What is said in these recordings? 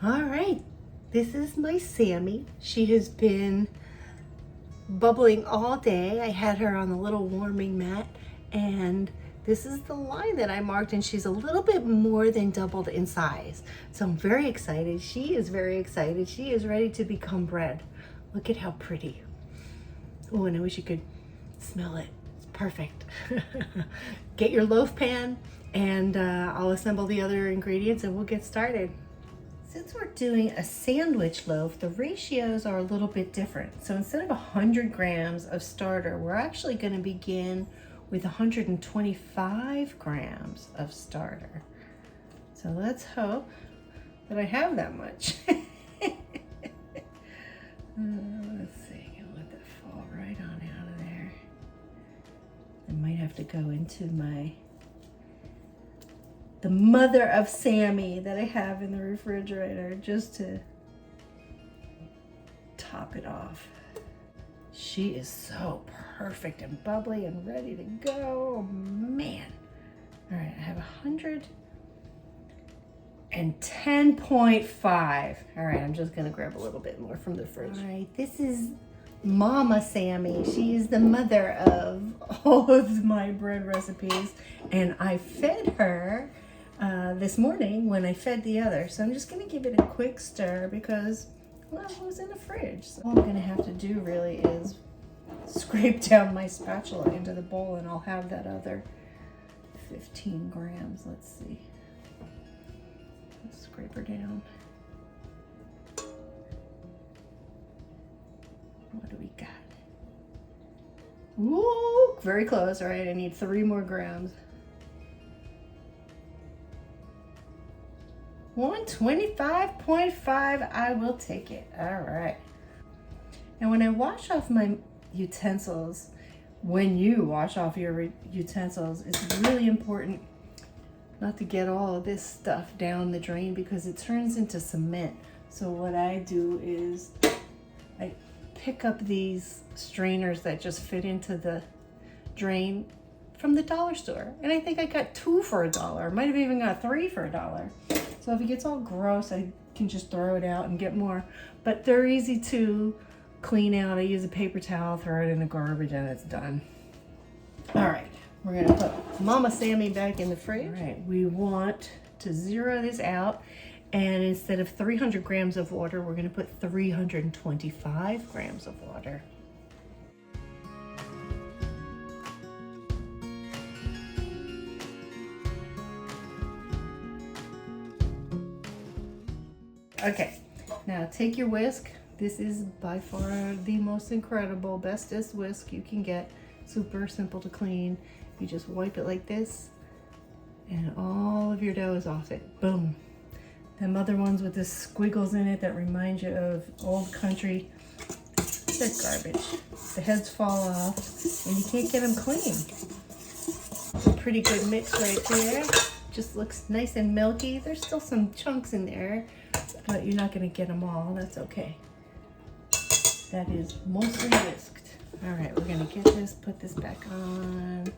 All right, this is my Sammy. She has been bubbling all day. I had her on the little warming mat, and this is the line that I marked, and she's a little bit more than doubled in size. So I'm very excited. She is very excited. She is ready to become bread. Look at how pretty. Oh, and I wish you could smell it. It's perfect. Get your loaf pan, and I'll assemble the other ingredients and we'll get started. Since we're doing a sandwich loaf, the ratios are a little bit different. So instead of 100 grams of starter, we're actually going to begin with 125 grams of starter. So let's hope that I have that much. Let's see, I'll let that fall right on out of there. I might have to go into the mother of Sammy that I have in the refrigerator just to top it off. She is so perfect and bubbly and ready to go. Oh, man. All right, I have 110.5. All right, I'm just gonna grab a little bit more from the fridge. All right, this is Mama Sammy. She is the mother of all of my bread recipes, and I fed her this morning when I fed the other. So I'm just gonna give it a quick stir because, well, it was in the fridge. So all I'm gonna have to do really is scrape down my spatula into the bowl, and I'll have that other 15 grams. Let's see. Let's scrape her down. What do we got? Ooh, very close. All right, I need 3 more grams. 125.5, I will take it. All right. And when I wash off my utensils, when you wash off your utensils, it's really important not to get all of this stuff down the drain because it turns into cement. So what I do is I pick up these strainers that just fit into the drain from the dollar store. And I think I got 2 for $1. Might have even got 3 for $1. So if it gets all gross, I can just throw it out and get more. But they're easy to clean out. I use a paper towel, throw it in the garbage, and it's done. All right, we're gonna put Mama Sammy back in the fridge. All right, we want to zero this out. And instead of 300 grams of water, we're gonna put 325 grams of water. Okay, now take your whisk. This is by far the most incredible, bestest whisk you can get. Super simple to clean. You just wipe it like this, and all of your dough is off it. Boom. Them other ones with the squiggles in it that remind you of old country, they're garbage. The heads fall off, and you can't get them clean. A pretty good mix right there. Just looks nice and milky. There's still some chunks in there, but you're not gonna get them all. That's okay. That is mostly whisked. All right, we're gonna get this, put this back on,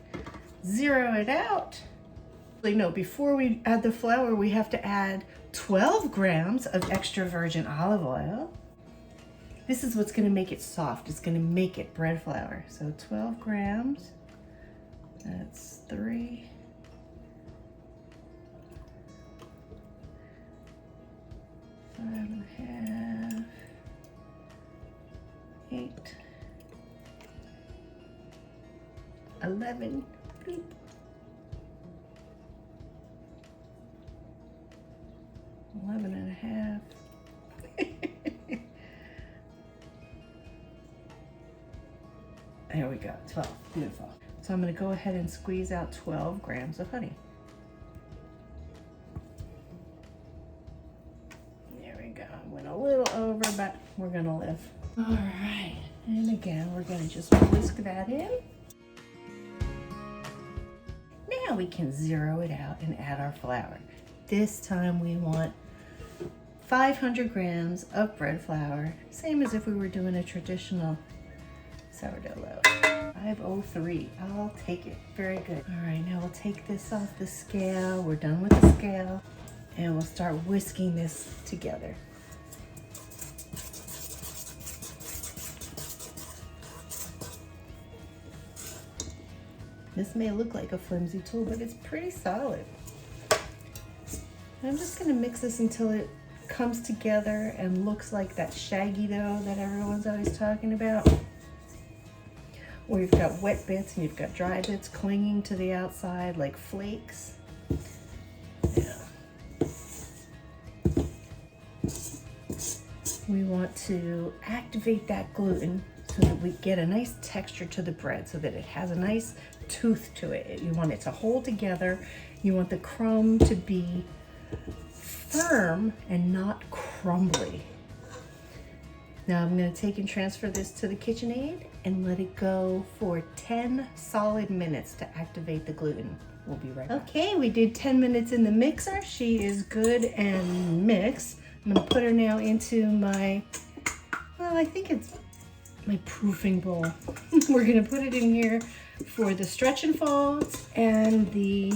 zero it out. No, before we add the flour, we have to add 12 grams of extra virgin olive oil. This is what's gonna make it soft. It's gonna make it bread flour. So 12 grams, that's 3. 5.5, 8, 11, bloop. 11.5. There we go, 12, beautiful. So I'm gonna go ahead and squeeze out 12 grams of honey. There we go, I went a little over, but we're gonna live. All right, and again, we're gonna just whisk that in. Now we can zero it out and add our flour. This time we want 500 grams of bread flour, same as if we were doing a traditional sourdough loaf. 503, I'll take it, very good. All right, now we'll take this off the scale. We're done with the scale. And we'll start whisking this together. This may look like a flimsy tool, but it's pretty solid. I'm just gonna mix this until it comes together and looks like that shaggy dough that everyone's always talking about. Or you've got wet bits and you've got dry bits clinging to the outside like flakes. Yeah. We want to activate that gluten so that we get a nice texture to the bread, so that it has a nice tooth to it. You want it to hold together. You want the crumb to be firm and not crumbly. Now I'm going to take and transfer this to the KitchenAid and let it go for 10 solid minutes to activate the gluten. We'll be right back. Okay, we did 10 minutes in the mixer. She is good and mixed. I'm going to put her now into my, well, I think it's my proofing bowl. We're going to put it in here for the stretch and folds and the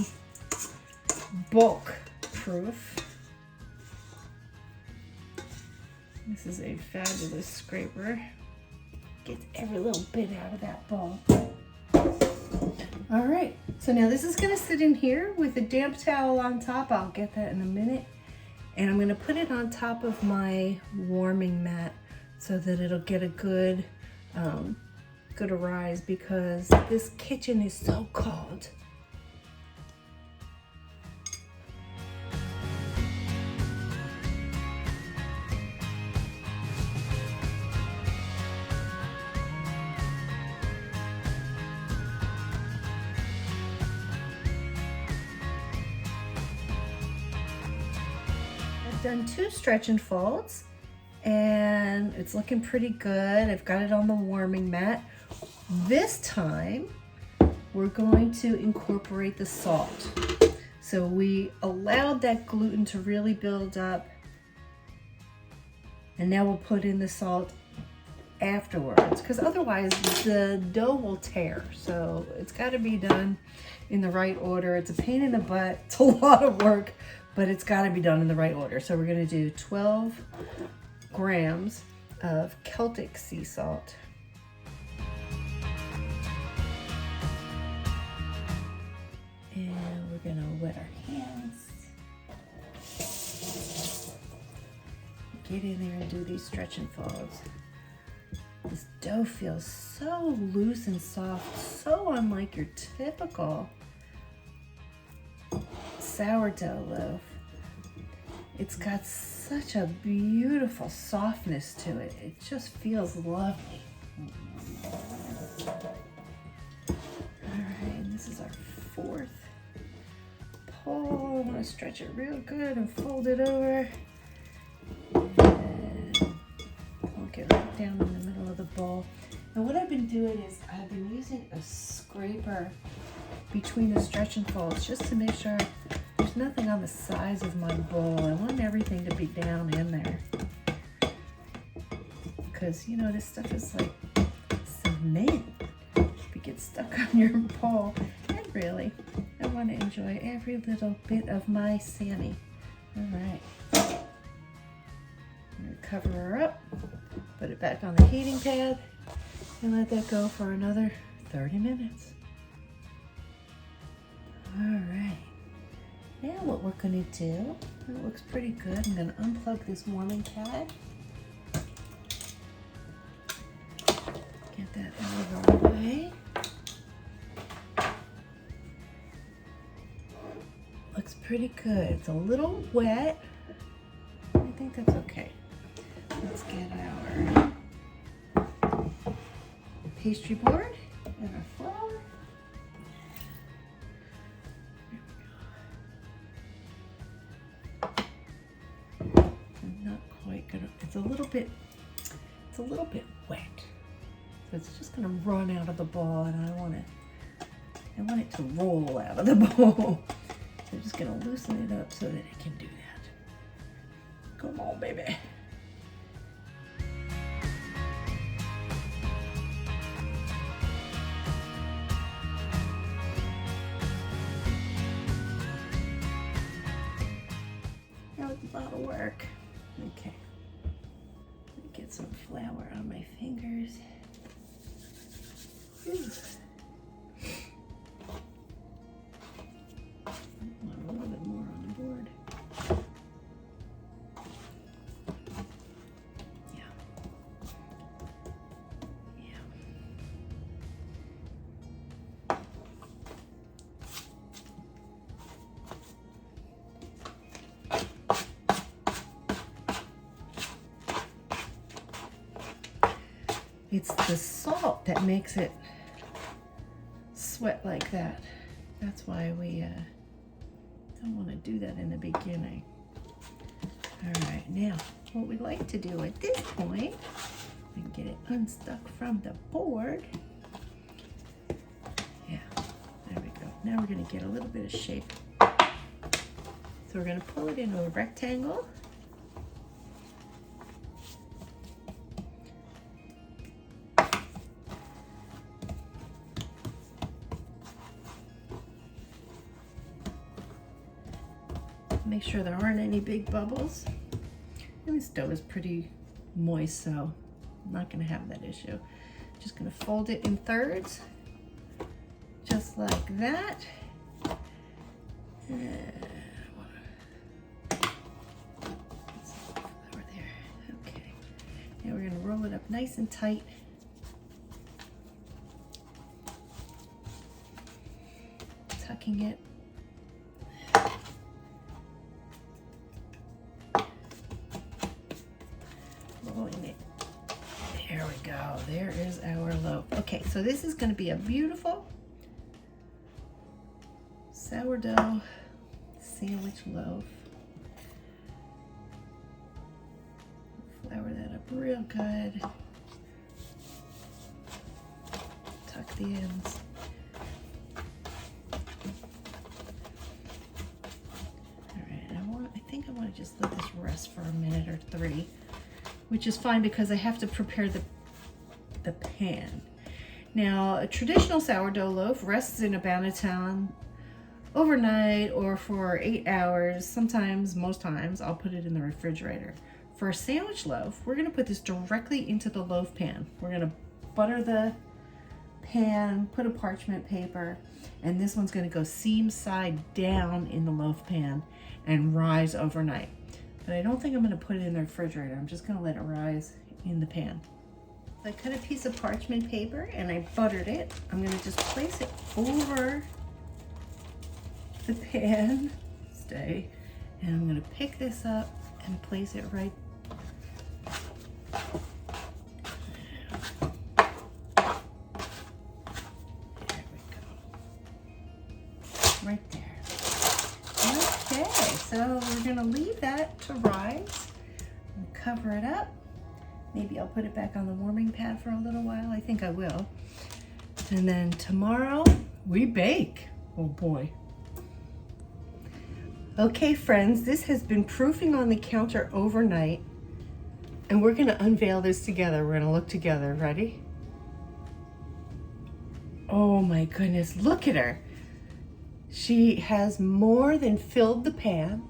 bulk proof. This is a fabulous scraper. Gets every little bit out of that bowl. All right, so now this is gonna sit in here with a damp towel on top. I'll get that in a minute. And I'm gonna put it on top of my warming mat so that it'll get a good arise, because this kitchen is so cold. I've done 2 stretch and folds and it's looking pretty good. I've got it on the warming mat. This time we're going to incorporate the salt. So we allowed that gluten to really build up, and now we'll put in the salt afterwards, because otherwise the dough will tear. So it's got to be done in the right order. It's a pain in the butt. It's a lot of work, but it's got to be done in the right order. So we're going to do 12 grams of Celtic sea salt. And we're going to wet our hands. Get in there and do these stretch and folds. This dough feels so loose and soft, so unlike your typical sourdough loaf. It's got such a beautiful softness to it. It just feels lovely. All right, and this is our 4th pull. I want to stretch it real good and fold it over. And plunk it right down in the middle of the bowl. And what I've been doing is I've been using a scraper between the stretch and folds just to make sure there's nothing on the sides of my bowl. I want everything to be down in there, because you know this stuff is like cement. If it gets stuck on your bowl, and really, I want to enjoy every little bit of my Sammy. All right, I'm gonna cover her up, put it back on the heating pad, and let that go for another 30 minutes. All right. Now what we're going to do, it looks pretty good. I'm going to unplug this warming pad. Get that out of our way. Looks pretty good. It's a little wet. I think that's okay. Let's get our pastry board and our flour. It's a little bit wet. So it's just gonna run out of the bowl, and I want it to roll out of the bowl. So I'm just gonna loosen it up so that it can do that. Come on, baby. that'll work. Okay. Let me get some flour on my fingers. Whew. A little bit more on the board. Yeah. Yeah. It's the salt that makes it sweat like that. That's why we don't want to do that in the beginning. All right, now what we'd like to do at this point, we can get it unstuck from the board. Yeah, there we go. Now we're going to get a little bit of shape. So we're going to pull it into a rectangle. Make sure there aren't any big bubbles. And this dough is pretty moist, so I'm not going to have that issue. Just going to fold it in thirds, just like that. Over there. Okay. Now we're going to roll it up nice and tight. Tucking it. Rolling it. There we go. There is our loaf. Okay, so this is going to be a beautiful sourdough sandwich loaf. Flour that up real good. Tuck the ends. All right, I think I want to just let this rest for a minute or three, which is fine because I have to prepare the pan. Now, a traditional sourdough loaf rests in a banneton overnight or for 8 hours. Sometimes, most times, I'll put it in the refrigerator. For a sandwich loaf, we're gonna put this directly into the loaf pan. We're gonna butter the pan, put a parchment paper, and this one's gonna go seam side down in the loaf pan and rise overnight. But I don't think I'm gonna put it in the refrigerator. I'm just gonna let it rise in the pan. I cut a piece of parchment paper and I buttered it. I'm gonna just place it over the pan, and I'm gonna pick this up and place it right. There we go. Right there. Okay, so we're gonna leave that to rise and cover it up. Maybe I'll put it back on the warming pad for a little while. I think I will. And then tomorrow we bake. Oh boy. Okay friends, this has been proofing on the counter overnight, and we're gonna unveil this together. We're gonna look together. Ready? Oh my goodness, look at her. She has more than filled the pan.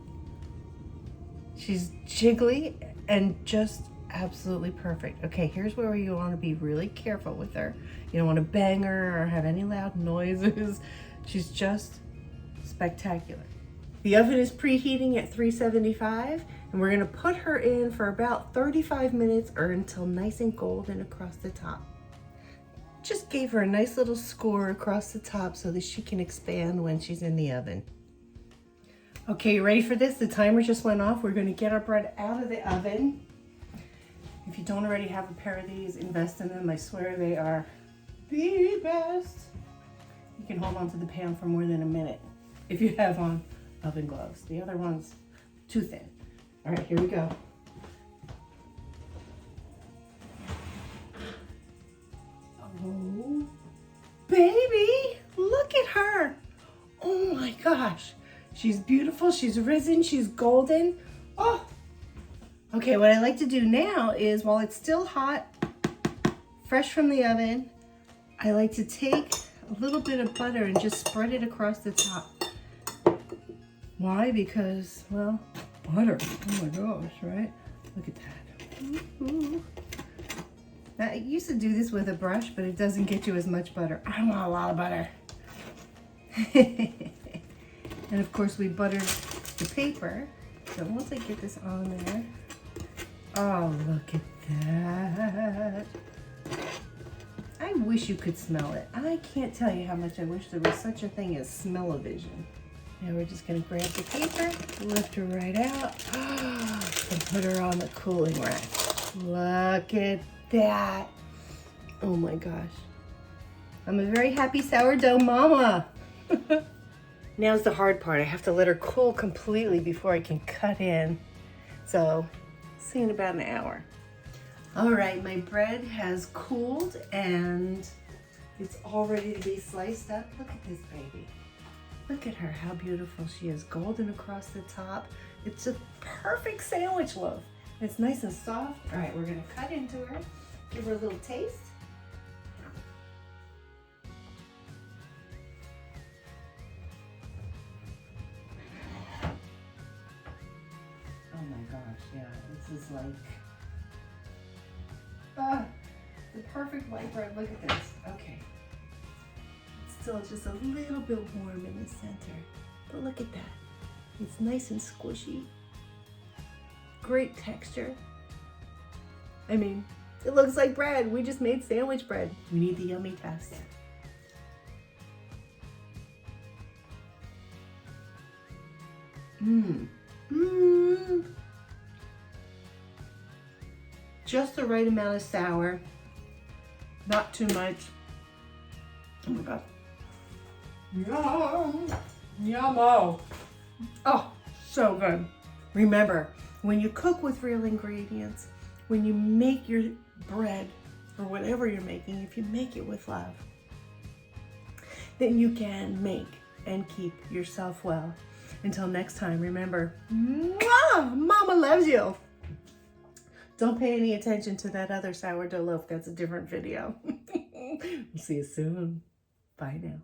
She's jiggly and just absolutely perfect. Okay, here's where you want to be really careful with her. You don't want to bang her or have any loud noises. She's just spectacular. The oven is preheating at 375, and we're going to put her in for about 35 minutes or until nice and golden across the top. Just gave her a nice little score across the top so that she can expand when she's in the oven. Okay, you ready for this? The timer just went off. We're going to get our bread out of the oven. If you don't already have a pair of these, invest in them. I swear they are the best. You can hold on to the pan for more than a minute if you have on oven gloves. The other one's too thin. All right, here we go. Oh, baby, look at her. Oh my gosh. She's beautiful, she's risen, she's golden. Oh, okay, what I like to do now is while it's still hot, fresh from the oven, I like to take a little bit of butter and just spread it across the top. Why? Because, well, butter. Oh my gosh, right? Look at that. Ooh. Now, I used to do this with a brush, but it doesn't get you as much butter. I want a lot of butter. And of course we buttered the paper. So once I get this on there, oh, look at that. I wish you could smell it. I can't tell you how much I wish there was such a thing as smell-o-vision. Now we're just gonna grab the paper, lift her right out, and put her on the cooling rack. Look at that. Oh my gosh. I'm a very happy sourdough mama. Now's the hard part. I have to let her cool completely before I can cut in. So, see you in about an hour. All right, my bread has cooled and it's all ready to be sliced up. Look at this baby. Look at her, how beautiful she is. Golden across the top. It's a perfect sandwich loaf. It's nice and soft. All right, we're gonna cut into her, give her a little taste. Oh my gosh, yeah, this is like, the perfect white bread. Look at this. Okay. It's still just a little bit warm in the center, but look at that. It's nice and squishy. Great texture. I mean, it looks like bread. We just made sandwich bread. We need the yummy test. Just the right amount of sour, not too much. Oh my God. Yum! Yummo! Oh, so good. Remember, when you cook with real ingredients, when you make your bread or whatever you're making, if you make it with love, then you can make and keep yourself well. Until next time, remember, Mwah! Mama loves you. Don't pay any attention to that other sourdough loaf. That's a different video. We'll see you soon. Bye now.